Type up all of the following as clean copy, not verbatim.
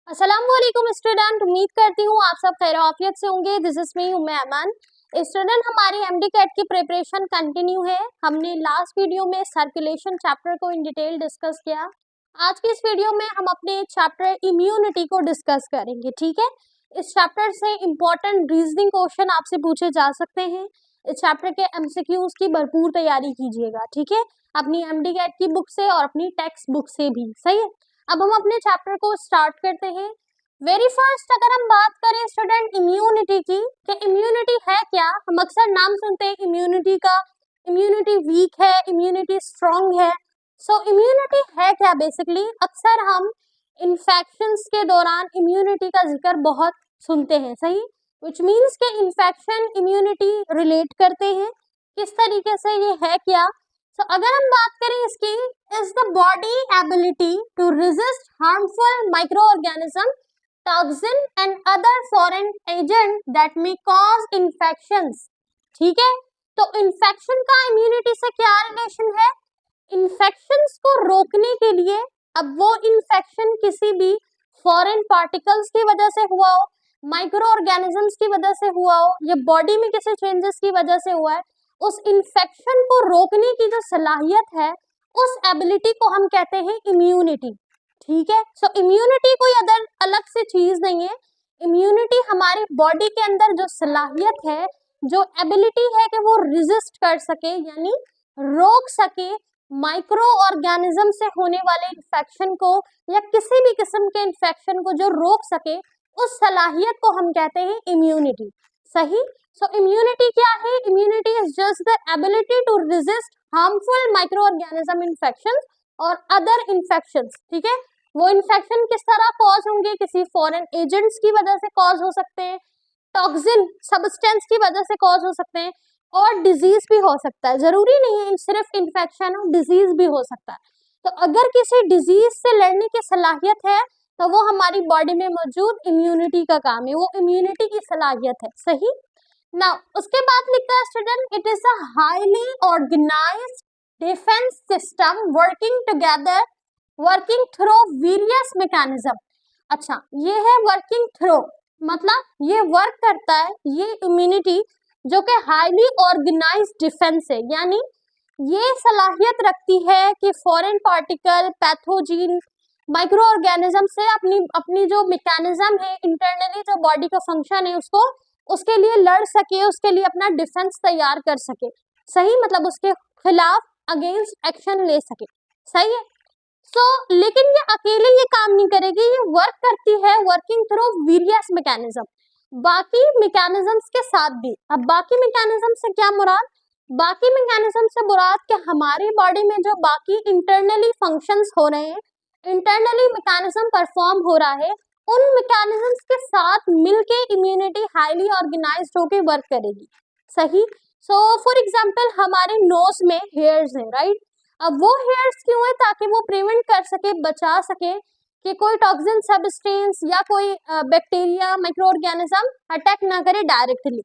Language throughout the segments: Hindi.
अस्सलामुअलैकुम स्टूडेंट, उम्मीद करती हूँ आप सब खैरियत से होंगे। This is me Umme Aman. Student, हमारी एमडी कैट की प्रिपरेशन कंटिन्यू है। हमने लास्ट वीडियो में सर्कुलेशन चैप्टर को इन डिटेल डिस्कस किया। आज की इस वीडियो में हम अपने चैप्टर इम्यूनिटी को डिस्कस करेंगे। ठीक है, इस चैप्टर से इम्पोर्टेंट रीजनिंग क्वेश्चन आपसे पूछे जा सकते हैं। इस चैप्टर के एमसीक्यूज की भरपूर तैयारी कीजिएगा। ठीक है, अपनी एमडी कैट की बुक से और अपनी टेक्स्ट बुक से भी। सही है, अब हम अपने चैप्टर को स्टार्ट करते हैं। वेरी फर्स्ट अगर हम बात करें स्टूडेंट इम्यूनिटी की, कि इम्यूनिटी है क्या। हम अक्सर नाम सुनते हैं इम्यूनिटी का, इम्यूनिटी वीक है, इम्यूनिटी स्ट्रॉन्ग है। सो इम्यूनिटी है क्या बेसिकली। अक्सर हम इन्फेक्शंस के दौरान इम्यूनिटी का जिक्र बहुत सुनते हैं। सही, विच मीन्स के इन्फेक्शन इम्यूनिटी रिलेट करते हैं। किस तरीके से ये है क्या। तो अगर हम बात करें इसकी, is the body ability to resist harmful micro organism, toxin and other foreign agent that may cause infections. ठीक है, तो इन्फेक्शन का इम्यूनिटी से क्या रिलेशन है। इन्फेक्शंस को रोकने के लिए, अब वो इन्फेक्शन किसी भी फॉरेन पार्टिकल्स की वजह से हुआ हो, माइक्रो ऑर्गेनिजम्स की वजह से हुआ हो, या बॉडी में किसी चेंजेस की वजह से हुआ है, उस इन्फेक्शन को रोकने की जो सलाहियत है, उस एबिलिटी को हम कहते हैं इम्यूनिटी। ठीक है, सो इम्यूनिटी कोई अदर अलग से चीज नहीं है। इम्यूनिटी हमारी बॉडी के अंदर जो सलाहियत है, जो एबिलिटी है कि वो रेजिस्ट कर सके, यानी रोक सके माइक्रो ऑर्गेनिज्म से होने वाले इन्फेक्शन को, या किसी भी किस्म के इन्फेक्शन को जो रोक सके, उस सलाहियत को हम कहते हैं इम्यूनिटी। सही, सो इम्यूनिटी क्या है। Immunity is just the ability to resist harmful micro organism infection और अदर इन्फेक्शंस। ठीक है, वो इन्फेक्शन किस तरह कॉज होंगे, किसी फॉरेन एजेंट्स की वजह से कॉज हो सकते हैं, टॉक्सिन सब्सटेंस की वजह से कॉज हो सकते हैं, और डिजीज भी हो सकता है। जरूरी नहीं है सिर्फ इन्फेक्शन हो, डिजीज भी हो सकता है। तो अगर किसी डिजीज से लड़ने की सलाहियत है, तो वो हमारी बॉडी में मौजूद इम्यूनिटी का काम है, वो इम्यूनिटी की सलाहियत है। सही, ना उसके बाद लिखा है student, it is a highly organised defence system working together, working through various mechanism. अच्छा, ये है वर्किंग थ्रू, मतलब ये वर्क करता है, ये इम्यूनिटी जो कि हाईली ऑर्गेनाइज्ड डिफेंस है, यानी ये सलाहियत रखती है कि foreign particle, pathogen, micro organism से अपनी जो मैकेनिज्म है, इंटरनली जो बॉडी का फंक्शन है, उसको उसके लिए लड़ सके, उसके लिए अपना डिफेंस तैयार कर सके। सही, मतलब उसके खिलाफ अगेंस्ट एक्शन ले सके। सही है, लेकिन ये अकेले ये काम नहीं करेगी, ये वर्क करती है वर्किंग थ्रू वेरियस मैकेनिज्म, बाकी मैकेनिज्म्स के साथ भी। अब बाकी मैकेनिज्म से क्या मुराद, बाकी मैकेनिज्म से मुराद कि हमारी बॉडी में जो बाकी इंटरनली फंक्शंस हो रहे हैं, इंटरनली मैकेनिज्म परफॉर्म हो रहा है, उन मैकेनिज्म्स के साथ मिलके इम्यूनिटी हाईली ऑर्गेनाइज्ड होकर वर्क करेगी। सही, सो फॉर एग्जांपल हमारे नोज में हेयर्स है, राइट। अब वो हेयर्स क्यों है, ताकि वो प्रिवेंट कर सके, बचा सके कि कोई टॉक्सिन सब्सटेंस या कोई बैक्टीरिया, माइक्रो ऑर्गेनिज्म अटैक ना करे डायरेक्टली।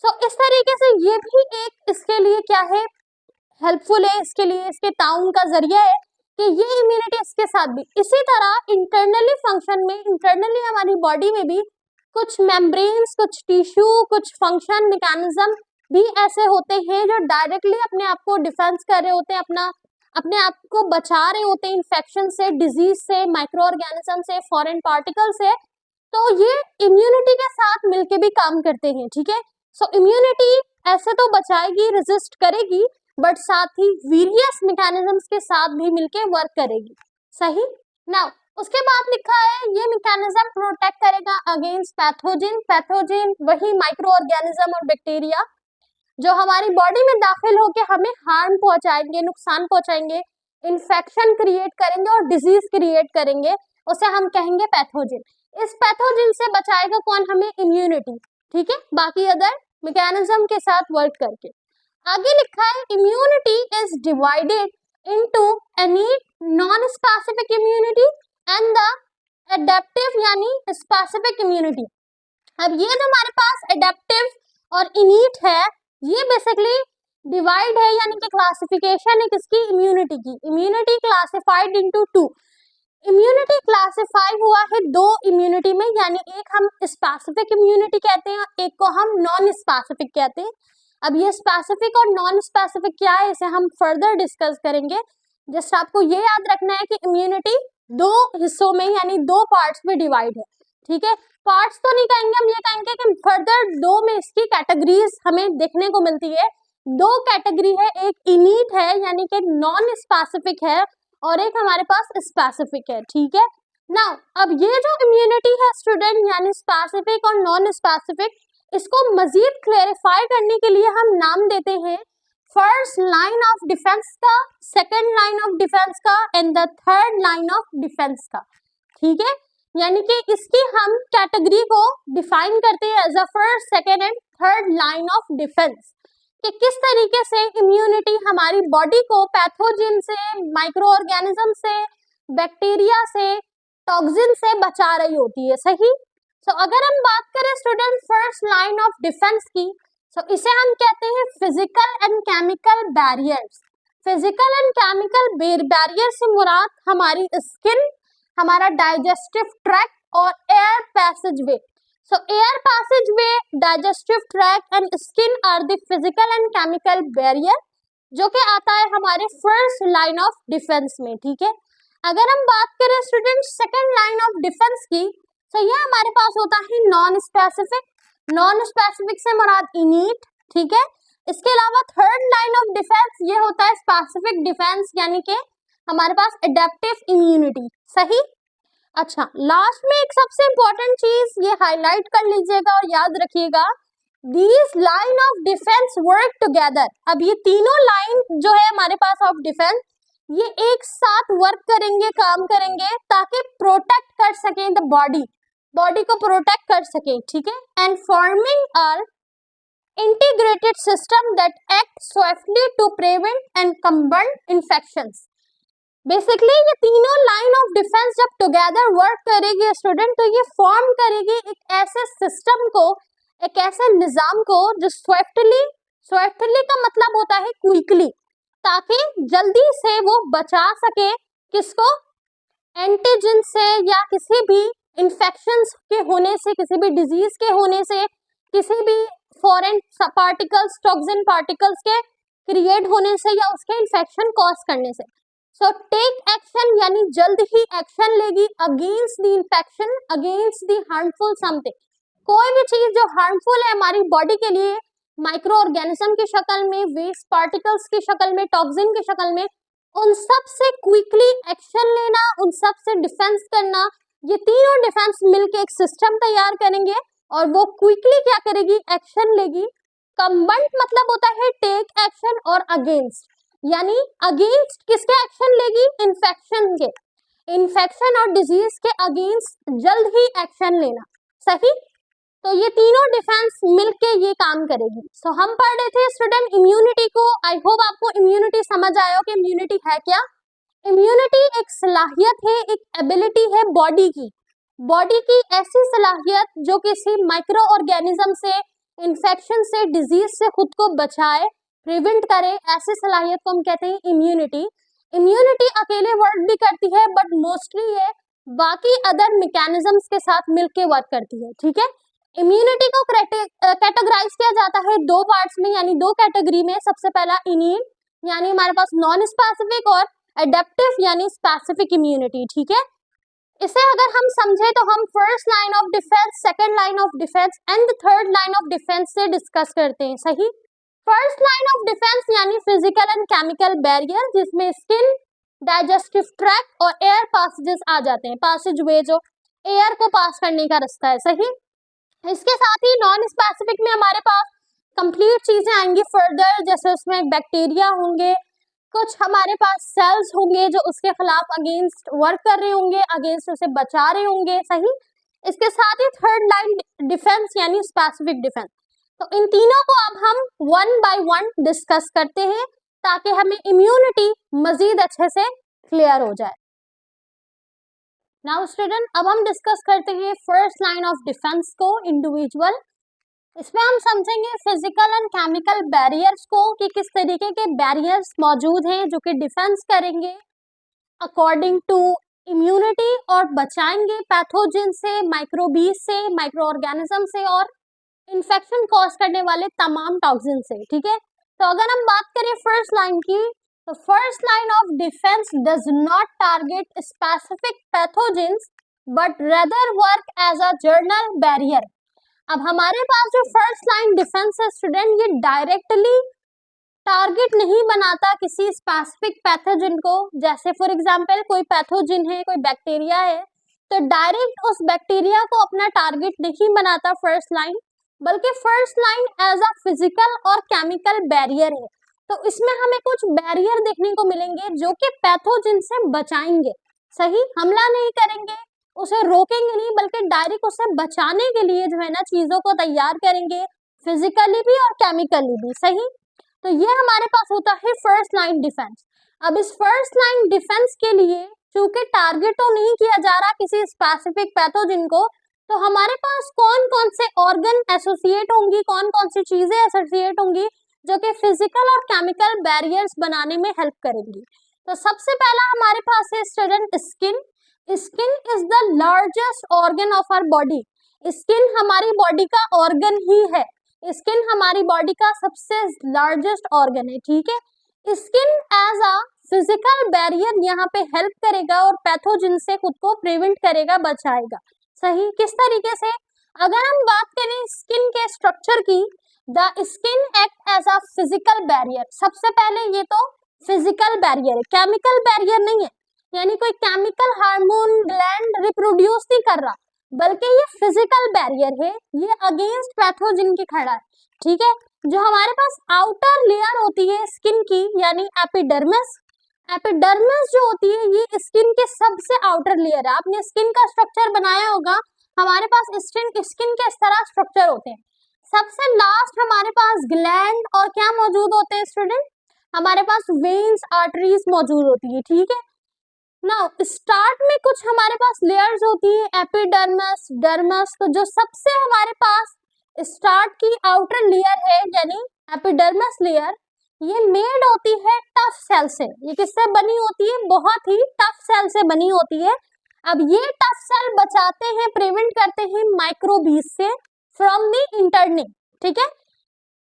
सो इस तरीके से ये भी एक इसके लिए क्या है, हेल्पफुल है, इसके लिए इसके ताउन का जरिया है कि ये इम्यूनिटी इसके साथ भी। इसी तरह इंटरनली फंक्शन में, इंटरनली हमारी बॉडी में भी कुछ मेम्ब्रेन्स, कुछ टिश्यू, कुछ फंक्शन मैकेनिज्म भी ऐसे होते हैं जो डायरेक्टली अपने आप को डिफेंस कर रहे होते हैं, अपने आप को बचा रहे होते हैं इन्फेक्शन से, डिजीज से, माइक्रो ऑर्गेनिज्म से, फॉरेन पार्टिकल से। तो ये इम्यूनिटी के साथ मिलके भी काम करते हैं। ठीक है, सो इम्यूनिटी ऐसे तो बचाएगी, रेजिस्ट करेगी, बट साथ ही वेरियस मैकेनिज्म्स के साथ भी मिलके वर्क करेगी। सही, नाउ उसके बाद लिखा है ये मैकेनिज्म प्रोटेक्ट करेगा अगेंस्ट पैथोजिन। पैथोजिन वही माइक्रो ऑर्गेनिज्म और बैक्टीरिया जो हमारी बॉडी में दाखिल होकर हमें हार्म पहुंचाएंगे, नुकसान पहुंचाएंगे, इन्फेक्शन क्रिएट करेंगे और डिजीज क्रिएट करेंगे, उसे हम कहेंगे पैथोजिन। इस पैथोजिन से बचाएगा कौन, हमें इम्यूनिटी। ठीक है, बाकी अदर मैकेनिज्म के साथ वर्क करके। आगे लिखा है immunity is divided into इनेट non specific immunity and the adaptive यानी स्पेसिफिक इम्यूनिटी। अब ये जो हमारे पास एडेप्टिव और इनेट है, ये बेसिकली डिवाइड है, यानी कि क्लासिफिकेशन है किसकी, इम्यूनिटी की। Immunity classified into two. Immunity class classify हुआ है दो इम्यूनिटी में, यानी एक हम स्पेसिफिक इम्यूनिटी कहते हैं, एक को हम नॉन स्पेसिफिक कहते हैं। अब ये स्पेसिफिक और नॉन स्पेसिफिक क्या है, इसे हम फर्दर डिस्कस करेंगे। जस्ट आपको ये याद रखना है कि इम्यूनिटी दो हिस्सों में यानी दो पार्ट्स में डिवाइड है, ठीक है। पार्ट्स तो नहीं कहेंगे, हम ये कहेंगे कि फर्दर दो में इसकी कैटेगरीज हमें देखने को मिलती है। दो कैटेगरी है, एक इनीट है यानी कि नॉन स्पेसिफिक है, और एक हमारे पास स्पेसिफिक है, ठीक है ना। अब ये जो इम्यूनिटी है स्टूडेंट, यानी स्पेसिफिक और नॉन स्पेसिफिक, इसको मजीद क्लेरिफाई करने के लिए हम नाम देते हैं फर्स्ट लाइन ऑफ डिफेंस का, सेकंड लाइन ऑफ डिफेंस का and the third line of defence का, ठीक है। यानी कि इसकी हम कैटेगरी को डिफाइन करते हैं as a first, second and third line of defence, कि किस तरीके से इम्यूनिटी हमारी बॉडी को पैथोजन से, माइक्रो ऑर्गेनिज्म से, बैक्टीरिया से, टॉक्सिन से बचा रही होती है, सही। तो अगर हम बात करें student first line of defence की, तो इसे हम कहते हैं physical and chemical barriers. Physical and chemical barrier से मुराद हमारी स्किन, हमारा डाइजेस्टिव ट्रैक्ट और air पैसेजवे। So air passageway, digestive tract and skin are the physical and chemical barrier, जो कि आता है हमारे फर्स्ट लाइन ऑफ डिफेंस में, ठीक है। अगर हम बात करें student second line of defence की, तो ये हमारे पास होता है नॉन स्पेसिफिक। नॉन स्पेसिफिक से मुराद इनीट, ठीक है। इसके अलावा थर्ड लाइन ऑफ डिफेंस ये होता है स्पेसिफिक डिफेंस, यानी कि हमारे पास एडेप्टिव इम्यूनिटी, सही। अच्छा, लास्ट में एक सबसे इंपॉर्टेंट चीज ये हाईलाइट कर लीजिएगा और याद रखिएगा, these line of defence work together. अब ये तीनों लाइन जो है हमारे पास ऑफ डिफेंस, ये एक साथ वर्क करेंगे, काम करेंगे, ताकि प्रोटेक्ट कर सकें द बॉडी, बॉडी को प्रोटेक्ट कर सकें, ठीक है। And forming are integrated system that act swiftly to prevent and combat infections. Basically ये तीनों लाइन ऑफ डिफेंस जब टुगेदर वर्क करेगी स्टूडेंट, तो ये फॉर्म करेगी एक ऐसे सिस्टम को, एक ऐसे निजाम को जो स्विफ्टली का मतलब होता है क्विकली, ताकि जल्दी से वो बचा सके किसको, एंटीजन से या किसी भी इंफेक्शंस के होने से, किसी भी डिजीज के होने से, किसी भी फॉरेन पार्टिकल्स, टॉक्सिन पार्टिकल्स के क्रिएट होने से या उसके इन्फेक्शन कॉज करने से। सो टेक एक्शन यानी जल्द ही एक्शन लेगी against the infection, against the harmful something. कोई भी चीज जो हार्मफुल है हमारी बॉडी के लिए, माइक्रो ऑर्गेनिज्म की शक्ल में, वेस्ट पार्टिकल्स की शक्ल में, टॉक्सिन की शक्ल में, उन सब से क्विकली एक्शन लेना, उन सब से डिफेंस करना, ये तीनों डिफेंस मिलके एक सिस्टम तैयार करेंगे और वो क्विकली क्या करेगी, एक्शन लेगी। कम्बाट मतलब होता है टेक एक्शन, और अगेंस्ट यानी अगेंस्ट किसके एक्शन लेगी, इन्फेक्शन के, इन्फेक्शन और डिजीज के अगेंस्ट जल्द ही एक्शन लेना, सही। तो ये तीनों डिफेंस मिलके ये काम करेगी। सो हम पढ़ रहे थे स्टूडेंट इम्यूनिटी को। आई होप आपको इम्यूनिटी समझ आया हो कि इम्यूनिटी है क्या। इम्यूनिटी एक सलाहियत है, एक एबिलिटी है बॉडी की ऐसी सलाहियत जो किसी माइक्रो ऑर्गेनिज्म से, इन्फेक्शन से, डिजीज से खुद को बचाए, प्रिवेंट करे, ऐसी सलाहियत को हम कहते हैं इम्यूनिटी। इम्यूनिटी अकेले वर्क भी करती है, बट मोस्टली ये बाकी अदर मैकेनिज्म्स के साथ मिलके वर्क करती है, ठीक है। इम्यूनिटी को कैटेगराइज किया जाता है दो पार्ट्स में, यानी दो कैटेगरी में। सबसे पहला इनीट यानी हमारे पास नॉन स्पेसिफिक, और एडेप्टिव यानी स्पेसिफिक इम्यूनिटी, ठीक है। इसे अगर हम समझे तो हम first line of defence, second line of defence and third line of defence से डिस्कस करते हैं, सही। फर्स्ट लाइन ऑफ डिफेंस यानी फिजिकल एंड केमिकल बैरियर, जिसमें स्किन, डाइजेस्टिव ट्रैक्ट और एयर पासेजेस आ जाते हैं, पासेजवे जो एयर को पास करने का रास्ता है, सही। इसके साथ ही नॉन स्पेसिफिक में हमारे पास कंप्लीट चीजें आएंगी फर्दर, जैसे उसमें बैक्टीरिया होंगे, कुछ हमारे पास सेल्स होंगे जो उसके खिलाफ अगेंस्ट वर्क कर रहे होंगे, अगेंस्ट उसे बचा रहे होंगे, सही। इसके साथ ही थर्ड लाइन डिफेंस यानी स्पेसिफिक डिफेंस। तो इन तीनों को अब हम वन बाय वन डिस्कस करते हैं, ताकि हमें इम्यूनिटी मजीद अच्छे से क्लियर हो जाए। नाउ स्टूडेंट, अब हम डिस्कस करते हैं फर्स्ट लाइन ऑफ डिफेंस को इंडिविजुअल। इसमें हम समझेंगे फिजिकल एंड केमिकल बैरियर्स को, कि किस तरीके के बैरियर्स मौजूद हैं जो कि डिफेंस करेंगे अकॉर्डिंग टू इम्यूनिटी और बचाएंगे पैथोजन से, माइक्रोबीज से, माइक्रो ऑर्गेनिज्म से और इन्फेक्शन कॉज करने वाले तमाम टॉक्सिन से। ठीक है, तो अगर हम बात करें फर्स्ट लाइन की, तो first line of defence does not target specific pathogens but rather work as a general barrier. अब हमारे पास जो फर्स्ट लाइन डिफेंस है स्टूडेंट, ये डायरेक्टली टारगेट नहीं बनाता किसी स्पेसिफिक पैथोजन को। जैसे फॉर एग्जांपल कोई पैथोजन है, कोई बैक्टीरिया है, तो डायरेक्ट उस बैक्टीरिया को अपना टारगेट नहीं बनाता फर्स्ट लाइन, बल्कि first line as a physical और केमिकल बैरियर है। तो इसमें हमें कुछ बैरियर देखने को मिलेंगे जो कि पैथोजन से बचाएंगे। सही, हमला नहीं करेंगे, उसे रोकेंगे नहीं, बल्कि डायरेक्ट उसे बचाने के लिए जो है ना चीजों को तैयार करेंगे, फिजिकली भी और केमिकली भी। सही, तो ये हमारे पास होता है फर्स्ट लाइन डिफेंस। अब इस फर्स्ट लाइन डिफेंस के लिए चूंकि टारगेट तो नहीं किया जा रहा किसी स्पेसिफिक पैथोजन को, तो हमारे पास कौन कौन से ऑर्गन एसोसिएट होंगी, कौन कौन सी चीजें एसोसिएट होंगी जो कि फिजिकल और केमिकल बैरियर्स बनाने में हेल्प करेंगी। तो सबसे पहला हमारे पास है student skin. Skin is the largest organ of our body. Skin हमारी बॉडी का ऑर्गन ही है, स्किन हमारी बॉडी का सबसे लार्जेस्ट ऑर्गन है। ठीक है, skin as a physical barrier यहाँ पे हेल्प करेगा और पैथोजन से खुद को प्रिवेंट करेगा, बचाएगा। सही, किस तरीके से? अगर हम बात करें स्किन के स्ट्रक्चर की, the skin act as a physical barrier. सबसे पहले ये तो फिजिकल बैरियर है, केमिकल बैरियर नहीं है, यानी कोई केमिकल हार्मोन ग्लैंड रिप्रोड्यूस नहीं कर रहा, बल्कि ये फिजिकल बैरियर है, ये अगेंस्ट पैथोजन की खड़ा है। ठीक है, जो हमारे पास आउटर लेयर होती है स्किन की, यानी एपिडर्मिस। एपिडर्मिस जो होती है ये स्किन के सबसे आउटर लेयर है। आपने स्किन का स्ट्रक्चर बनाया होगा, हमारे पास स्किन के इस तरह स्ट्रक्चर होते हैं। सबसे लास्ट हमारे पास ग्लैंड और क्या मौजूद होते हैं स्टूडेंट, हमारे पास वेन्स, आर्टरीज मौजूद होती है। ठीक है, नाउ स्टार्ट में कुछ हमारे पास लेयर्स होती है, एपिडर्मिस, डर्मिस। तो जो सबसे हमारे पास स्टार्ट की आउटर लेयर है यानी एपिडर्मिस लेयर, ये मेड होती है टफ सेल से। ये किससे बनी होती है? बहुत ही टफ सेल से बनी होती है। अब ये टफ सेल बचाते हैं, प्रिवेंट करते हैं माइक्रोबीज से फ्रॉम द इंटरनिंग। ठीक है,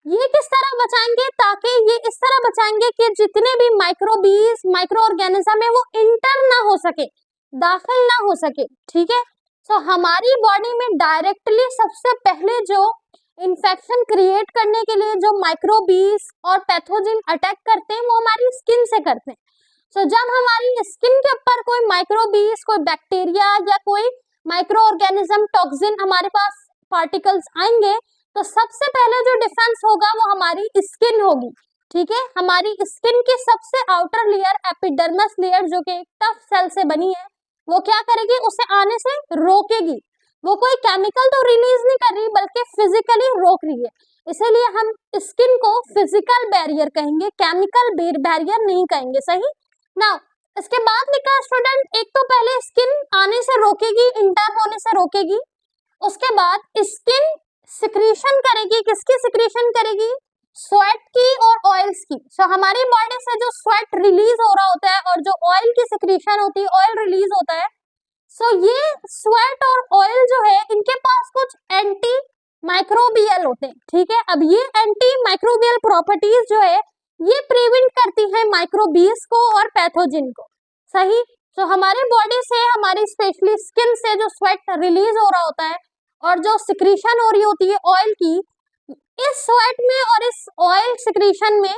ये किस तरह बचाएंगे? ताकि ये इस तरह बचाएंगे कि जितने भी माइक्रोबीज, माइक्रो ऑर्गेनिज्म है वो इंटर ना हो सके, दाखिल ना हो सके। ठीक है, तो हमारी बॉडी में डायरेक्टली सबसे पहले जो इन्फेक्शन क्रिएट करने के लिए जो माइक्रोबीज और पैथोजन अटैक करते हैं वो हमारी स्किन से करते हैं। तो जब हमारी स्किन के ऊपर कोई माइक्रोबीज, कोई बैक्टीरिया या कोई माइक्रो ऑर्गेनिज्म, टॉक्सिन हमारे पास पार्टिकल्स आएंगे, तो सबसे पहले जो डिफेंस होगा वो हमारी स्किन होगी। ठीक है, हमारी स्किन की सबसे आउटर लेयर एपिडर्मिस लेयर जो कि टफ सेल से बनी है, वो क्या करेगी? उसे आने से रोकेगी। वो कोई केमिकल तो रिलीज नहीं कर रही, बल्कि फिजिकली रोक रही है। इसीलिए हम स्किन को फिजिकल बैरियर कहेंगे, केमिकल बैरियर नहीं कहेंगे। सही ना? इसके बाद लिखा स्टूडेंट, एक तो पहले स्किन आने से रोकेगी, इंटर होने से रोकेगी। उसके बाद स्किन सिक्रीशन करेगी, किसकी सिक्रीशन करेगी? स्वेट की और ऑयल्स की। सो हमारी बॉडी से जो स्वेट रिलीज हो रहा होता है और जो ऑयल की सिक्रीशन होती है, ऑयल रिलीज होता है। सो ये स्वेट और ऑयल जो है इनके पास कुछ एंटी माइक्रोबियल होते हैं। ठीक है, अब ये एंटी माइक्रोबियल प्रॉपर्टीज जो है ये प्रिवेंट करती है माइक्रोबीज को और पैथोजन को। सही, तो हमारे बॉडी से, हमारी स्पेशली स्किन से जो स्वेट रिलीज हो रहा होता है और जो सिक्रीशन हो रही होती है ऑयल की, इस स्वेट में और इस ऑयल सिक्रीशन में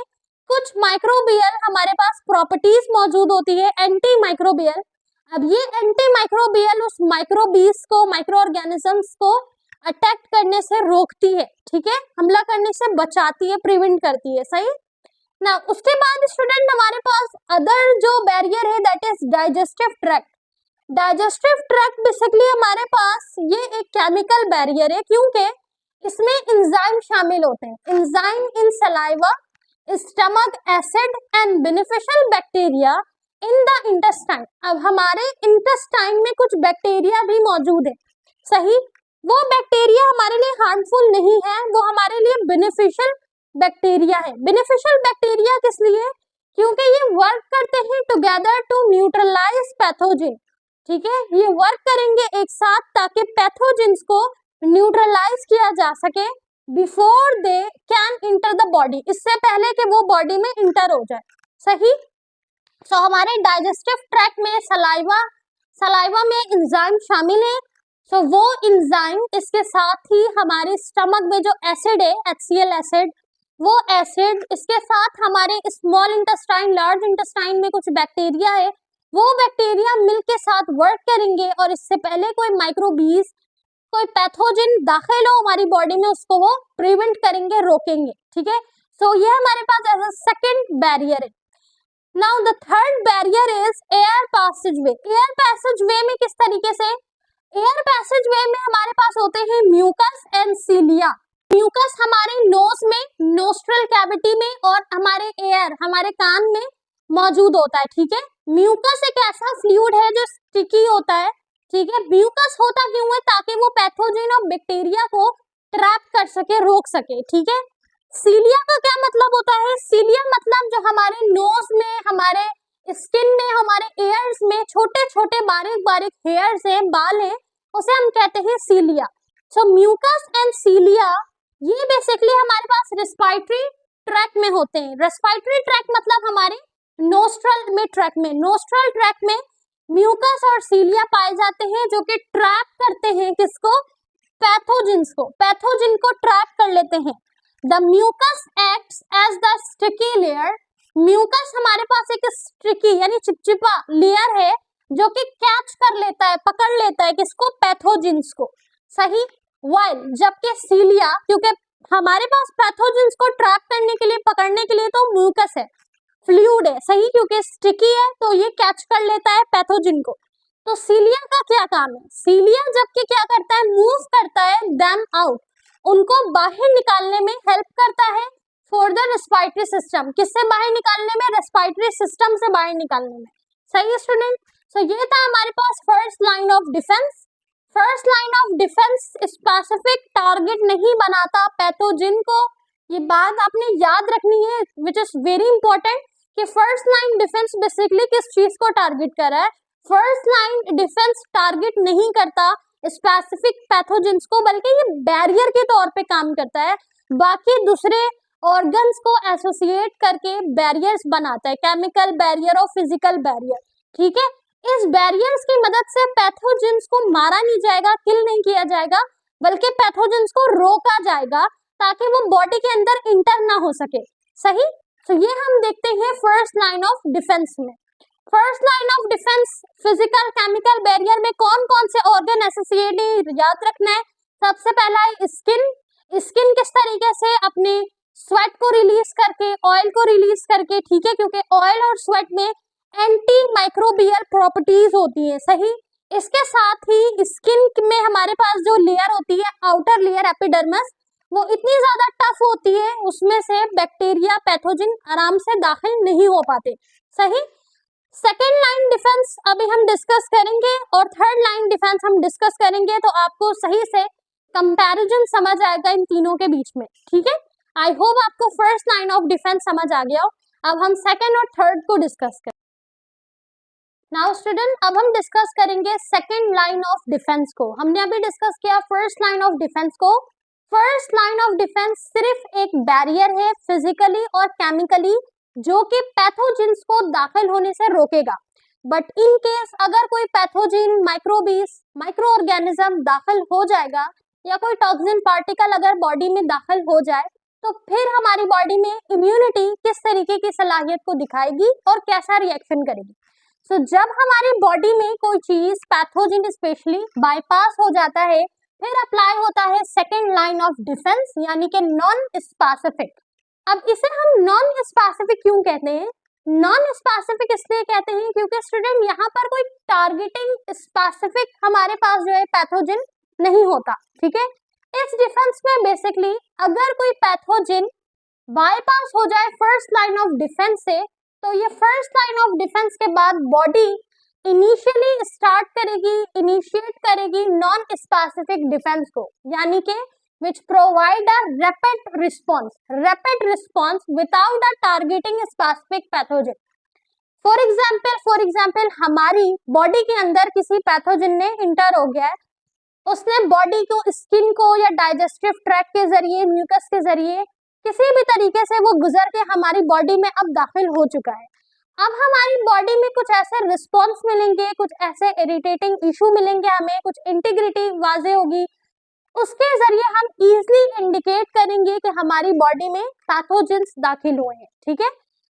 कुछ माइक्रोबियल हमारे पास प्रॉपर्टीज मौजूद होती है, एंटी माइक्रोबियल। अब ये एंटी माइक्रोबियल उस माइक्रोबीज को, माइक्रो ऑर्गेनिजम्स को अटैक करने से रोकती है। ठीक है, हमला करने से बचाती है, प्रिवेंट करती है। सही ना? उसके बाद स्टूडेंट हमारे पास अदर जो बैरियर है that is digestive tract. Digestive tract basically हमारे पास ये एक केमिकल बैरियर है, क्योंकि इसमें एंजाइम शामिल होते हैं। Enzyme in saliva, stomach acid and beneficial bacteria in the intestine. अब हमारे इंटेस्टाइन में कुछ बैक्टीरिया भी मौजूद है। सही, वो बैक्टीरिया हमारे लिए हार्मफुल नहीं है, वो हमारे लिए बेनिफिशियल बैक्टीरिया है। बेनिफिशियल बैक्टीरिया किस लिए? क्योंकि ये वर्क करते हैं टुगेदर टू न्यूट्रलाइज पैथोजन। ठीक है, ये वर्क करेंगे एक साथ ताकि पैथोजेंस को न्यूट्रलाइज किया जा सके before they can enter the body, इससे पहले कि वो बॉडी में इंटर हो जाए। सही। सो हमारे डाइजेस्टिव ट्रैक्ट में सलाइवा में एंजाइम शामिल है। सो वो एंजाइम इसके साथ ही हमारे स्टमक में जो एसिड है HCl एसिड, वो एसिड इसके साथ हमारे स्मॉल इंटेस्टाइन लार्ज इंटेस्टाइन में कुछ बैक्टीरिया है, वो बैक्टीरिया मिल के साथ वर्क करेंगे और इससे पहले कोई माइक्रोबीज कोई पैथोजन दाखिल हो हमारी बॉडी में उसको वो प्रिवेंट करेंगे, रोकेंगे। ठीक है, सो ये हमारे पास एज अ सेकंड बैरियर है। Now the third barrier is air passage way. Air passage वे में किस तरीके से, एयर पैसेज वे में हमारे पास होते हैं म्यूकस एंड सीलिया। म्यूकस हमारे नोज में नोस्ट्रल कैविटी में और हमारे एयर हमारे कान में मौजूद होता है। ठीक है, म्यूकस एक ऐसा फ्लूइड है जो स्टिकी होता है। ठीक है, म्यूकस होता क्यों है, ताकि वो पैथोजन और बैक्टीरिया को ट्रैप कर सके, रोक सके। ठीक है, सीलिया का क्या मतलब होता है, सीलिया मतलब जो हमारे नोज में हमारे स्किन में हमारे एयर्स में छोटे छोटे बारीक बारीक हेयर्स हैं, बाल हैं, उसे हम कहते हैं सीलिया। सो म्यूकस एंड सीलिया ये बेसिकली हमारे पास रेस्पिरेटरी ट्रैक में होते हैं। रेस्पिरेटरी ट्रैक मतलब हमारे नोस्ट्रल में ट्रैक में, नोस्ट्रल ट्रैक में म्यूकस और सीलिया पाए जाते हैं जो कि ट्रैप करते हैं किसको, पैथोजेंस को, पैथोजन को ट्रैप कर लेते हैं। The mucus acts as the sticky layer. Mucus हमारे पास एक स्टिकी यानी चिपचिपा लेयर है जो कि कैच कर लेता है, पकड़ लेता है किसको, पैथोजेंस को। सही। वाइल जबकि सीलिया, क्योंकि हमारे पास पैथोजेंस को ट्रैप करने के लिए, पकड़ने के लिए तो म्यूकस है, फ्लूइड है। सही, क्योंकि स्टिकी है तो ये कैच कर लेता है पैथोजन को। तो सीलिया का क्या काम है, सीलिया जबकि क्या करता है, मूव करता है देम आउट, उनको बाहर निकालने में हेल्प करता है फॉर द रेस्पिरेटरी सिस्टम। किससे बाहर निकालने में, रेस्पिरेटरी सिस्टम से बाहर निकालने में। सही स्टूडेंट। सो ये था हमारे पास first line of defence. First line of defence specific target नहीं बनाता पैथोजन को, ये बात आपने याद रखनी है, विच इज वेरी इंपॉर्टेंट, कि फर्स्ट लाइन डिफेंस बेसिकली किस चीज को टारगेट कर रहा है। फर्स्ट लाइन डिफेंस टारगेट नहीं करता स्पेसिफिक पैथोजेंस को, बल्कि ये बैरियर के तौर पे काम करता है, बाकी दूसरे ऑर्गन्स को एसोसिएट करके बैरियर्स बनाता है, केमिकल बैरियर और फिजिकल बैरियर। ठीक है, इस बैरियर्स की मदद से पैथोजेंस को मारा नहीं जाएगा, किल नहीं किया जाएगा, बल्कि पैथोजेंस को रोका जाएगा ताकि वो बॉडी के अंदर इंटर ना हो सके। सही। तो ये हम देखते हैं फर्स्ट लाइन ऑफ डिफेंस में। First line of defence physical chemical barrier में कौन कौन से ऑर्गन एसोसिएटेड याद रखना है। सबसे पहला है स्किन। स्किन किस तरीके से अपने स्वेट को रिलीज करके, ऑयल को रिलीज करके, ठीक है, क्योंकि ऑयल और स्वेट में एंटी माइक्रोबियल प्रॉपर्टीज होती है। सही। इसके साथ ही स्किन में हमारे पास जो लेयर होती है, आउटर लेयर एपिडर्मिस, वो इतनी ज्यादा टफ होती है, उसमें से बैक्टीरिया पैथोजन आराम से दाखिल नहीं हो पाते। सही। सेकेंड लाइन डिफेंस अभी हम डिस्कस करेंगे और थर्ड लाइन डिफेंस हम डिस्कस करेंगे, तो आपको सही से कंपैरिजन समझ आएगा इन तीनों के बीच में। ठीक है, आई होप आपको फर्स्ट लाइन ऑफ डिफेंस समझ आ गया हो। अब हम सेकेंड और थर्ड को डिस्कस करें। नाउ स्टूडेंट, अब हम डिस्कस करेंगे सेकेंड लाइन ऑफ डिफेंस को। हमने अभी डिस्कस किया फर्स्ट लाइन ऑफ डिफेंस को। फर्स्ट लाइन ऑफ डिफेंस सिर्फ एक बैरियर है फिजिकली और केमिकली, जो कि पैथोजेंस को दाखिल होने से रोकेगा। बट इन केस अगर कोई पैथोजन, माइक्रोबीज, माइक्रो ऑर्गेनिज्म दाखिल हो जाएगा या कोई टॉक्सिन पार्टिकल अगर बॉडी में दाखिल हो जाए, तो फिर हमारी बॉडी में इम्यूनिटी किस तरीके की सलाहियत को दिखाएगी और कैसा रिएक्शन करेगी। सो जब हमारी बॉडी में कोई चीज पैथोजन स्पेशली बाईपास हो जाता है, फिर अप्लाई होता है सेकेंड लाइन ऑफ डिफेंस, यानी कि नॉन स्पेसिफिक। अब इसे हम नॉन स्पेसिफिक क्यों कहते हैं, नॉन स्पेसिफिक इसलिए कहते हैं क्योंकि स्टूडेंट यहाँ पर कोई टारगेटिंग स्पेसिफिक हमारे पास जो है पैथोजन नहीं होता। ठीक है, इस डिफेंस में बेसिकली अगर कोई पैथोजन बाईपास हो जाए फर्स्ट लाइन ऑफ डिफेंस से, तो ये फर्स्ट लाइन ऑफ डिफेंस के बाद बॉडी इनिशियली स्टार्ट करेगी, इनिशिएट करेगी नॉन स्पेसिफिक डिफेंस को, यानी कि which provide a rapid response without a targeting specific pathogen. For example हमारी बॉडी के अंदर किसी पैथोजन ने इंटर हो गया है, उसने बॉडी को, स्किन को या डाइजेस्टिव ट्रैक्ट के जरिए, म्यूकस के जरिए किसी भी तरीके से वो गुजर के हमारी बॉडी में अब दाखिल हो चुका है। अब हमारी बॉडी में कुछ ऐसे रिस्पॉन्स मिलेंगे, कुछ ऐसे इरिटेटिंग इशू मिलेंगे, हमें कुछ इंटीग्रिटी वाजे होगी, उसके जरिए हम इजिली इंडिकेट करेंगे कि हमारी बॉडी में पैथोजेंस दाखिल हुए हैं। ठीक है,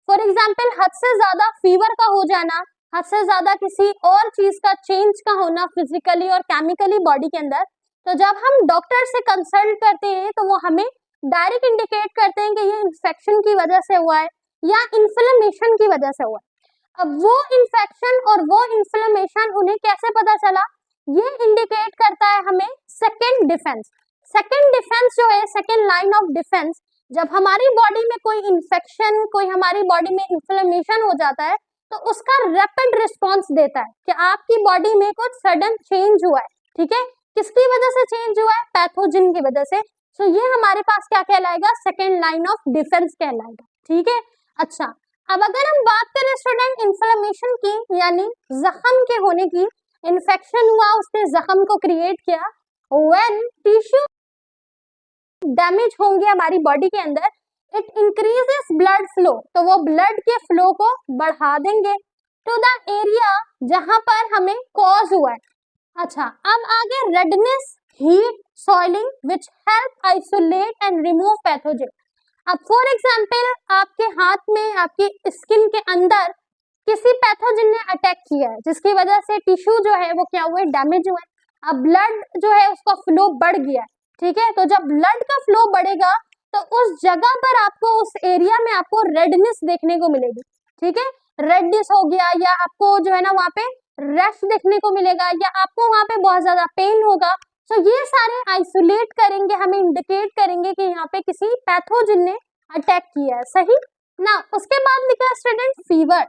फॉर एग्जाम्पल हद से ज्यादा फीवर का हो जाना, हद से ज्यादा किसी और चीज का चेंज का होना फिजिकली और केमिकली बॉडी के अंदर, तो जब हम डॉक्टर से कंसल्ट करते हैं तो वो हमें डायरेक्ट इंडिकेट करते हैं कि ये इन्फेक्शन की वजह से हुआ है या इन्फ्लेमेशन की वजह से हुआ है। अब वो इन्फेक्शन और वो इन्फ्लेमेशन उन्हें कैसे पता चला, ये इंडिकेट करता है हमें सेकेंड डिफेंस। सेकेंड डिफेंस जो है, सेकेंड लाइन ऑफ डिफेंस, जब हमारी बॉडी में कोई इन्फेक्शन, कोई हमारी बॉडी में इन्फ्लेमेशन हो जाता है तो उसका रैपिड रिस्पॉन्स देता है कि आपकी बॉडी में कुछ सडन चेंज हुआ है। ठीक है, किसकी वजह से चेंज हुआ है, पैथोजन की वजह से। सो ये हमारे पास क्या कहलाएगा, सेकेंड लाइन ऑफ डिफेंस कहलाएगा। ठीक है, अच्छा अब अगर हम बात करें स्टूडेंट इन्फ्लेमेशन की, यानी जख्म के होने की, इन्फेक्शन हुआ, उसने जख्म को क्रिएट किया, व्हेन टिश्यू डैमेज होंगे हमारी बॉडी के अंदर, इट इंक्रीजेस ब्लड फ्लो, तो वो ब्लड के फ्लो को बढ़ा देंगे टू द एरिया जहां पर हमें कॉज हुआ है। अच्छा अब आगे redness, heat, soiling which help isolate and remove pathogen. अब फॉर एग्जाम्पल आपके हाथ में, आपकी स्किन के अंदर किसी पैथोजन ने अटैक किया है जिसकी वजह से टिश्यू जो है वो क्या हुआ है, डैमेज हुआ है। अब ब्लड जो है उसका फ्लो बढ़ गया है। ठीक है, तो जब ब्लड का फ्लो बढ़ेगा तो उस जगह पर आपको, उस एरिया में आपको रेडनेस देखने को मिलेगी। ठीक है, रेडनेस हो गया, या आपको जो है ना वहाँ पे रैश देखने को मिलेगा, या आपको वहाँ पे बहुत ज्यादा पेन होगा। तो ये सारे आइसोलेट करेंगे, हमें इंडिकेट करेंगे कि यहाँ पे किसी पैथोजन ने अटैक किया है। सही ना, उसके बाद लिखा स्टूडेंट फीवर।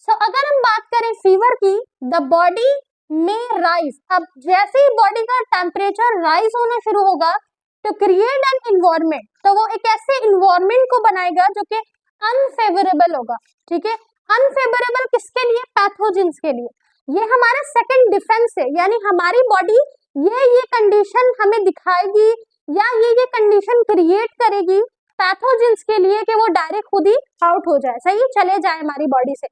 सो अगर हम बात करें फीवर की, द बॉडी में राइज, अब जैसे ही बॉडी का टेम्परेचर राइज होना शुरू होगा तो क्रिएट एन इन्वायरमेंट, तो वो एक ऐसे इन्वायरमेंट को बनाएगा जो कि अनफेवरेबल होगा। ठीक है, अनफेवरेबल किसके लिए, पैथोजेंस के लिए। ये हमारा सेकंड डिफेंस है, यानी हमारी बॉडी ये कंडीशन हमें दिखाएगी या ये कंडीशन क्रिएट करेगी पैथोजेंस के लिए कि वो डायरेक्ट खुद ही आउट हो जाए, सही चले जाए हमारी बॉडी से,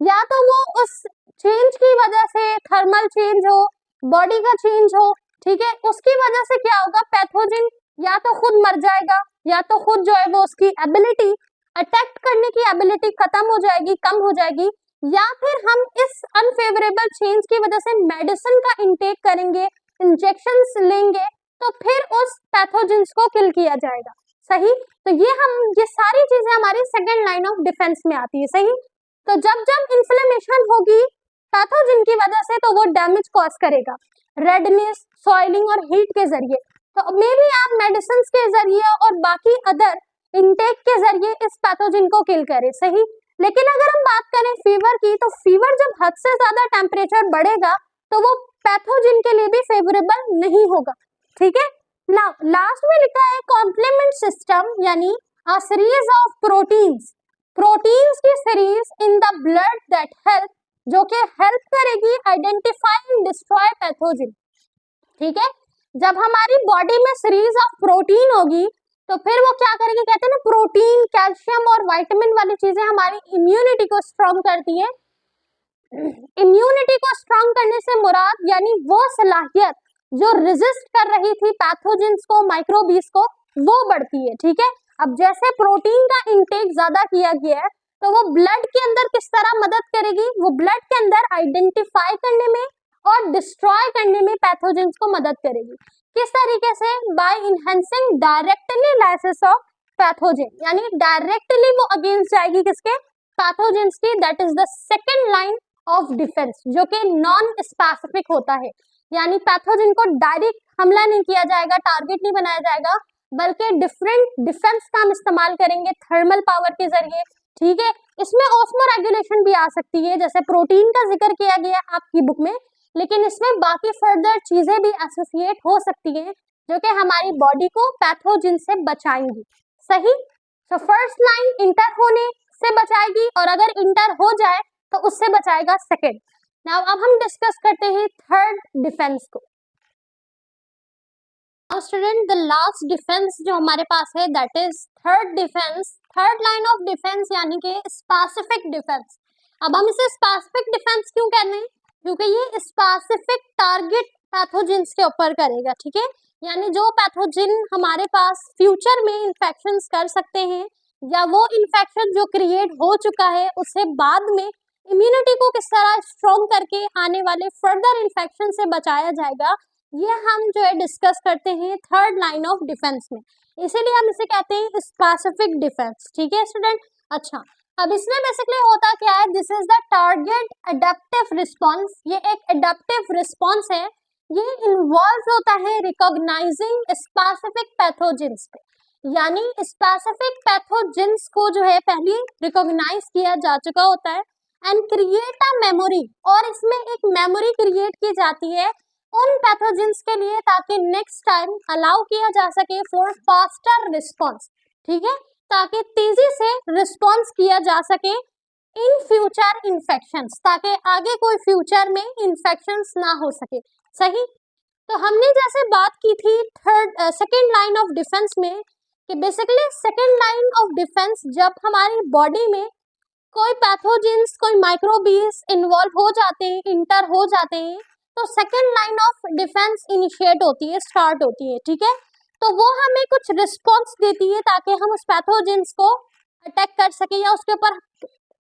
या तो वो उस चेंज की वजह से, थर्मल चेंज हो, बॉडी का चेंज हो, ठीक है, उसकी वजह से क्या होगा, पैथोजन या तो खुद मर जाएगा, या तो खुद जो है वो उसकी एबिलिटी, अटैक करने की एबिलिटी खत्म हो जाएगी, कम हो जाएगी, या फिर हम इस अनफेवरेबल चेंज की वजह से मेडिसिन का इंटेक करेंगे, इंजेक्शंस लेंगे, तो फिर उस पैथोजेंस को किल किया जाएगा। सही, तो ये सारी चीजें हमारी सेकेंड लाइन ऑफ डिफेंस में आती है। सही, तो जब जब इन्फ्लेमेशन होगी पैथोजन की वजह से तो वो डैमेज कॉज करेगा, रेडनेस, सॉइलिंग और हीट के जरिए। तो मे बी आप मेडिसिन के जरिए और बाकी अदर इंटेक के जरिए इस पैथोजन को किल करें। सही, लेकिन अगर हम बात करें फीवर की, तो फीवर जब हद से ज्यादा टेम्परेचर बढ़ेगा तो वो पैथोजन के लिए भी फेवरेबल नहीं होगा। ठीक है, नाउ लास्ट में लिखा है कॉम्प्लीमेंट सिस्टम, यानी a series of proteins, proteins की series in the blood that help, जो कि हेल्प करेगी आइडेंटिफाई एंड डिस्ट्रॉय पैथोजन। ठीक है, जब हमारी बॉडी में सीरीज ऑफ प्रोटीन होगी तो फिर वो क्या करेगी, कहते हैं ना प्रोटीन, कैल्शियम और विटामिन वाली चीजें हमारी इम्यूनिटी को स्ट्रॉन्ग करती है। इम्यूनिटी को स्ट्रॉन्ग करने से मुराद यानी वो सलाहियत जो रेजिस्ट कर रही थी पैथोजेंस को, माइक्रोबीज को, वो बढ़ती है। ठीक है, अब जैसे प्रोटीन का इंटेक ज्यादा किया गया है तो वो ब्लड के अंदर किस तरह मदद करेगी, वो ब्लड के अंदर आइडेंटिफाई करने में और डिस्ट्रॉय करने में पैथोजेंस को मदद करेगी। किस तरीके से, by enhancing directly lysis of pathogen, यानी डायरेक्टली वो अगेंस्ट जाएगी किसके, पैथोजेंस की। That is the second line of defence, जो कि नॉन स्पेसिफिक होता है, यानी पैथोजन को डायरेक्ट हमला नहीं किया जाएगा, टारगेट नहीं बनाया जाएगा, बल्कि डिफरेंट डिफेंस का हम इस्तेमाल करेंगे थर्मल पावर के जरिए। ठीक है, इसमें ऑस्मो रेगुलेशन भी आ सकती है, जैसे प्रोटीन का जिक्र किया गया आपकी बुक में, लेकिन इसमें बाकी फर्दर चीजें भी एसोसिएट हो सकती हैं जो कि हमारी बॉडी को पैथोजन से बचाएंगी। सही, तो फर्स्ट लाइन इंटर होने से बचाएगी, और अगर इंटर हो जाए तो उससे बचाएगा सेकेंड। नाउ अब हम डिस्कस करते हैं थर्ड डिफेंस को। स्टूडेंट द लास्ट डिफेंस जो हमारे पास है that is third defence, third line of defence यानी कि स्पेसिफिक डिफेंस। अब हम इसे स्पेसिफिक डिफेंस क्यों कहते हैं, क्योंकि ये स्पेसिफिक टारगेट पैथोजेंस के ऊपर करेगा, ठीक है। यानी जो पैथोजन हमारे पास फ्यूचर में इन्फेक्शंस कर सकते हैं या वो इन्फेक्शन जो क्रिएट हो चुका है उससे बाद में इम्यूनिटी को किस तरह स्ट्रॉन्ग करके आने वाले फर्दर इन्फेक्शन से बचाया जाएगा, ये हम जो है डिस्कस करते हैं थर्ड लाइन ऑफ डिफेंस में। इसीलिए हम इसे कहते हैं स्पेसिफिक डिफेंस, ठीक है स्टूडेंट। अच्छा, अब इसमें बेसिकली होता क्या है, this is the target adaptive response. ये एक अडेप्टिव रिस्पॉन्स है, ये इन्वॉल्व होता है रिकॉग्नाइजिंग स्पेसिफिक पैथोजेंस पे, यानी स्पेसिफिक पैथोजेंस को जो है पहले रिकॉग्नाइज किया जा चुका होता है एंड क्रिएट अ मेमोरी, और इसमें एक मेमोरी क्रिएट की जाती है उन पैथोजेंस के लिए ताकि नेक्स्ट टाइम अलाउ किया जा सके फॉर फास्टर रिस्पॉन्स, ठीक है, ताकि तेजी से रिस्पॉन्स किया जा सके इन फ्यूचर इन्फेक्शंस, ताकि आगे कोई फ्यूचर में इन्फेक्शंस ना हो सके। सही, तो हमने जैसे बात की थी सेकेंड लाइन ऑफ डिफेंस में कि basically second line of defence जब हमारी बॉडी में कोई पैथोजेंस, कोई माइक्रोबीज इन्वॉल्व हो जाते हैं, इंटर हो जाते हैं, तो second line of defence initiate होती है, स्टार्ट होती है, ठीक है। तो वो हमें कुछ रिस्पॉन्स देती है ताकि हम उस पैथोजेंस को अटैक कर सके या उसके ऊपर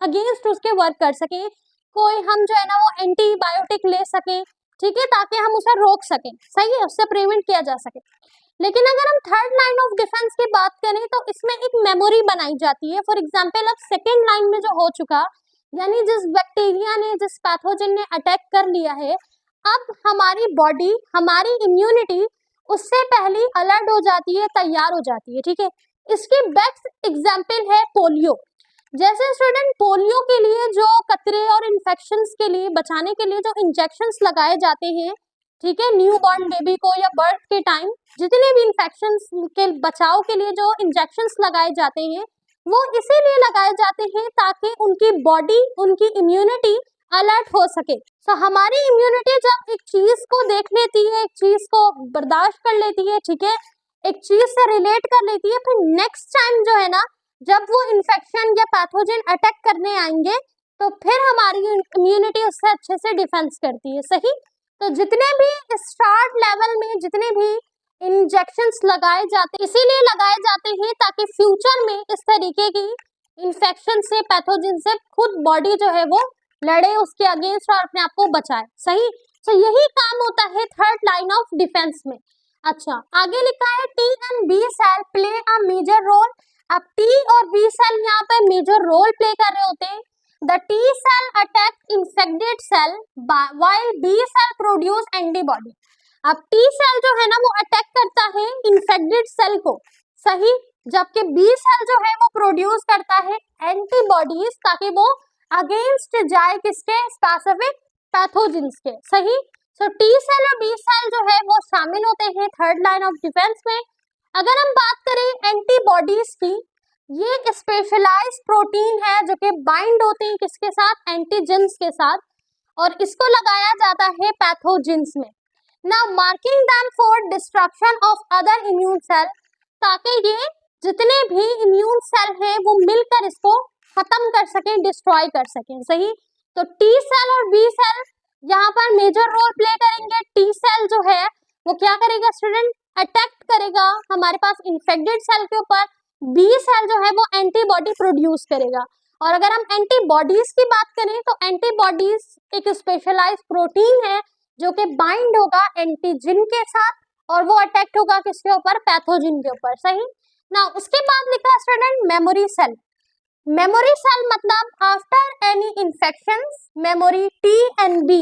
अगेंस्ट उसके वर्क कर सके, कोई हम जो है ना वो एंटीबायोटिक ले सके, ठीक है, ताकि हम उसे रोक सकें, सही है, उससे प्रिवेंट किया जा सके। लेकिन अगर हम थर्ड लाइन ऑफ डिफेंस की बात करें तो इसमें एक मेमोरी बनाई जाती है। फॉर एग्जांपल अब सेकेंड लाइन में जो हो चुका, यानी जिस बैक्टीरिया ने, जिस पैथोजन ने अटैक कर लिया है, अब हमारी बॉडी, हमारी इम्यूनिटी उससे पहले अलर्ट हो जाती है, तैयार हो जाती है, ठीक है। इसकी बेस्ट एग्जाम्पल है पोलियो। जैसे स्टूडेंट पोलियो के लिए जो कतरे और इन्फेक्शंस के लिए बचाने के लिए जो इंजेक्शंस लगाए जाते हैं, ठीक है, न्यू बॉर्न बेबी को या बर्थ के टाइम जितने भी इन्फेक्शंस के बचाव के लिए जो इंजेक्शंस लगाए जाते हैं वो इसीलिए लगाए जाते हैं ताकि उनकी बॉडी, उनकी इम्यूनिटी अलर्ट हो सके। तो हमारी इम्यूनिटी जब एक चीज को देख लेती है, एक चीज को बर्दाश्त कर लेती है, ठीक है, एक चीज से रिलेट कर लेती है, फिर नेक्स्ट टाइम जो है ना जब वो इन्फेक्शन या पैथोजन अटैक करने आएंगे तो फिर हमारी इम्यूनिटी उससे अच्छे से डिफेंस करती है। सही, तो जितने भी स्टार्ट लेवल में जितने भी इंजेक्शंस लगाए जाते, इसीलिए लगाए जाते हैं ताकि फ्यूचर में इस तरीके की इन्फेक्शन से, पैथोजन से खुद बॉडी जो है वो लड़े उसके अगेंस्ट और अपने आप को बचाए। सही, तो यही काम होता है थर्ड लाइन ऑफ डिफेंस में। अच्छा, आगे लिखा है T and B cell play a major role. अब टी और बी सेल यहाँ पे मेजर रोल प्ले कर रहे होते हैं। The T cell attack infected cell while B cell produce antibody. अब टी सेल जो है ना वो अटैक करता है इन्फेक्टेड सेल को, सही, जबकि बी सेल जो है वो प्रोड्यूस करता है एंटीबॉडीज ताकि वो अगेंस्ट जाए किसके, स्पेसिफिक पैथोजेंस के। सही, तो टी सेल और बी सेल जो है वो शामिल होते हैं थर्ड लाइन ऑफ डिफेंस में। अगर हम बात करें एंटीबॉडीज की, ये स्पेशलाइज्ड प्रोटीन है जो कि बाइंड होते हैं किसके साथ, एंटीजेंस के साथ, और इसको लगाया जाता है पैथोजेंस में। Now marking them for destruction of other immune cell, ताकि ये जितने भी इम्यून सेल हैं वो मिलकर इसको खत्म कर सकें, डिस्ट्रॉय कर सकें। सही, तो टी सेल और बी सेल यहाँ पर मेजर रोल प्ले करेंगे। टी सेल जो है वो क्या करेगा स्टूडेंट, अटैक करेगा हमारे पास इन्फेक्टेड सेल के ऊपर। बी सेल जो है वो एंटीबॉडी प्रोड्यूस करेगा। और अगर हम एंटीबॉडीज की बात करें तो एंटीबॉडीज एक स्पेशलाइज्ड प्रोटीन है जो कि बाइंड होगा एंटीजन के साथ और वो अटैक होगा किसके ऊपर, पैथोजन के ऊपर। सही ना, उसके बाद लिखा student memory cell. Memory cell मतलब after any infections memory T and B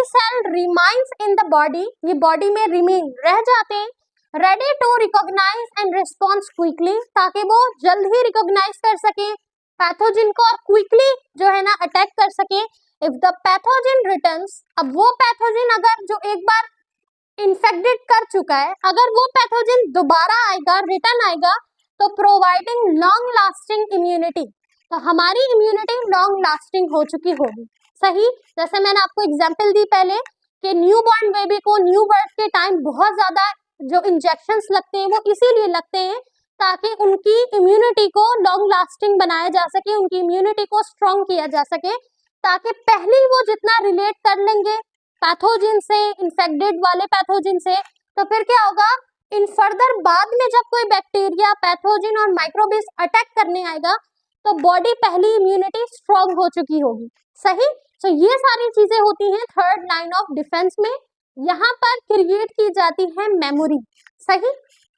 cell remains in the body, ये बॉडी में रिमेन रह जाते हैं, ready to recognise and response quickly, ताकि वो जल्द ही रिकॉग्नाइज कर सके पैथोजन को और क्विकली जो है ना अटैक कर सके। इफ द पैथोजन रिटर्न्स, अब वो पैथोजन अगर जो एक बार इन्फेक्टेड कर चुका है, अगर वो पैथोजन दोबारा आएगा, रिटर्न आएगा, तो प्रोवाइडिंग लॉन्ग लास्टिंग इम्यूनिटी, तो हमारी इम्यूनिटी लॉन्ग लास्टिंग हो चुकी होगी। सही, जैसे मैंने आपको एग्जाम्पल दी पहले कि न्यू बॉर्न बेबी को न्यू बर्थ के टाइम बहुत ज्यादा जो इंजेक्शंस लगते हैं वो इसीलिए लगते हैं ताकि उनकी इम्यूनिटी को लॉन्ग लास्टिंग बनाया जा सके, उनकी इम्यूनिटी को स्ट्रॉन्ग किया जा सके, ताकि पहले ही वो जितना रिलेट कर लेंगे पैथोजिन से, इन्फेक्टेड वाले पैथोजिन से, तो फिर क्या होगा, इन फर्दर बाद में जब कोई बैक्टीरिया, पैथोजिन और माइक्रोबिस अटैक करने आएगा तो बॉडी पहली इम्यूनिटी स्ट्रॉन्ग हो चुकी होगी। सही, तो ये सारी चीजें होती हैं थर्ड लाइन ऑफ डिफेंस में। यहाँ पर क्रिएट की जाती है मेमोरी। सही,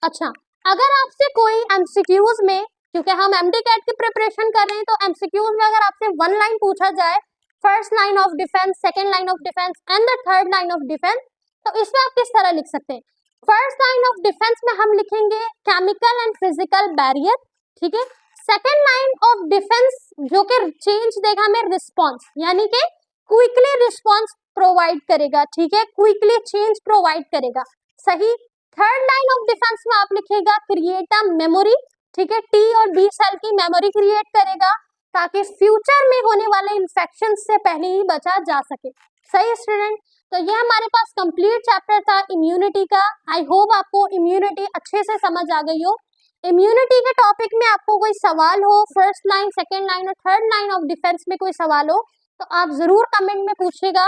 अच्छा, अगर आपसे कोई एमसीक्यूज में, क्योंकि हम एमडी कैट की प्रिपरेशन कर रहे हैं, तो एमसीक्यूज में अगर आपसे वन लाइन पूछा जाए, first line of defence, second line of defence and the third line of defence, तो इसमें आप किस तरह लिख सकते हैं? फर्स्ट लाइन ऑफ डिफेंस में हम लिखेंगे केमिकल एंड फिजिकल बैरियर, ठीक है। सेकेंड लाइन ऑफ डिफेंस जो कि चेंज देगा हमें रिस्पॉन्स, यानी कि क्विकली रिस्पॉन्स प्रोवाइड करेगा, ठीक है, क्विकली चेंज प्रोवाइड करेगा। सही, थर्ड लाइन ऑफ डिफेंस में आप लिखेगा क्रिएट अ मेमोरी, ठीक है, टी और बी सेल की मेमोरी क्रिएट करेगा ताकि फ्यूचर में होने वाले इन्फेक्शन से पहले ही बचा जा सके। सही स्टूडेंट, तो ये हमारे पास कंप्लीट चैप्टर था इम्यूनिटी का। आई होप आपको इम्यूनिटी अच्छे से समझ आ गई हो। इम्यूनिटी के टॉपिक में आपको कोई सवाल हो, फर्स्ट लाइन, सेकेंड लाइन और थर्ड लाइन ऑफ डिफेंस में कोई सवाल हो तो आप जरूर कमेंट में पूछिएगा।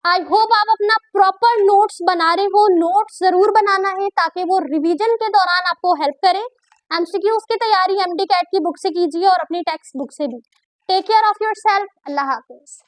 आई होप आप अपना प्रॉपर नोट्स बना रहे हो, नोट्स जरूर बनाना है ताकि वो रिवीजन के दौरान आपको हेल्प करे। एमसीक्यूज की तैयारी एमडी कैट की बुक से कीजिए और अपनी टेक्स्ट बुक से भी। Take care of yourself. अल्लाह हाफिज।